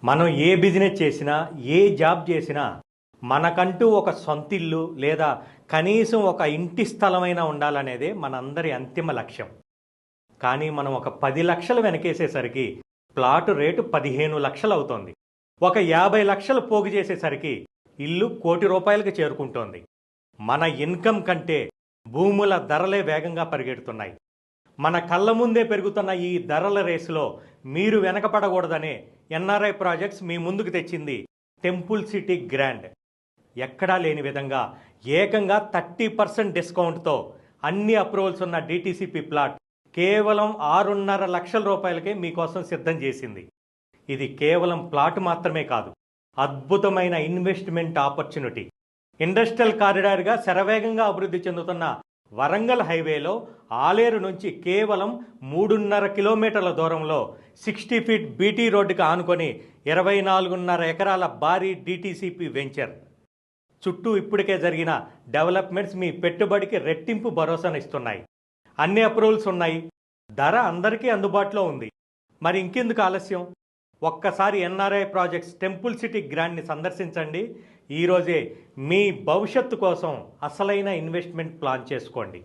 మనం ఏ బిజినెస్ చేసినా, ఏ జాబ్ చేసినా మనకంటూ ఒక సొంతిల్లు లేదా కనీసం ఒక ఇంటి స్థలమైనా ఉండాలనేదే మనందరి అంతిమ లక్ష్యం. కానీ మనం ఒక 10 లక్షలు వెనకేసేసరికి ప్లాటు రేటు 15 లక్షలు అవుతోంది. ఒక 50 లక్షలు పోగు చేసేసరికి ఇల్లు ₹1,00,00,000కి చేరుకుంటోంది. మన ఇన్కమ్ కంటే భూముల ధరలే వేగంగా పరిగెడుతున్నాయి. మన కళ్ళ ముందే పెరుగుతున్న ఈ ధరల రేసులో మీరు వెనకపడకూడదనే ఎన్ఆర్ఐ ప్రాజెక్ట్స్ మీ ముందుకు తెచ్చింది టెంపుల్ సిటీ గ్రాండ్. ఎక్కడా లేని విధంగా ఏకంగా 30% డిస్కౌంట్తో అన్ని అప్రూవల్స్ ఉన్న డిటిసిపి ప్లాట్ కేవలం ₹6.5 లక్షలకే మీకోసం సిద్ధం చేసింది. ఇది కేవలం ప్లాట్ మాత్రమే కాదు, అద్భుతమైన ఇన్వెస్ట్మెంట్ ఆపర్చునిటీ. ఇండస్ట్రియల్ కారిడార్గా శరవేగంగా అభివృద్ధి చెందుతున్న వరంగల్ హైవేలో ఆలేరు నుంచి కేవలం 3.5 కిలోమీటర్ల దూరంలో 60 ఫీట్ బీటీ రోడ్డుకి ఆనుకొని 24.5 ఎకరాల భారీ డిటిసిపి వెంచర్. చుట్టూ ఇప్పటికే జరిగిన డెవలప్మెంట్స్ మీ పెట్టుబడికి రెట్టింపు భరోసానిస్తున్నాయి. అన్ని అప్రూవల్స్ ఉన్నాయి, ధర అందరికీ అందుబాటులో ఉంది. మరి ఇంకెందుకు ఆలస్యం? ఒక్కసారి ఎన్ఆర్ఐ ప్రాజెక్ట్స్ టెంపుల్ సిటీ గ్రాండ్ని సందర్శించండి. ఈరోజే మీ భవిష్యత్తు కోసం అసలైన ఇన్వెస్ట్మెంట్ ప్లాన్ చేసుకోండి.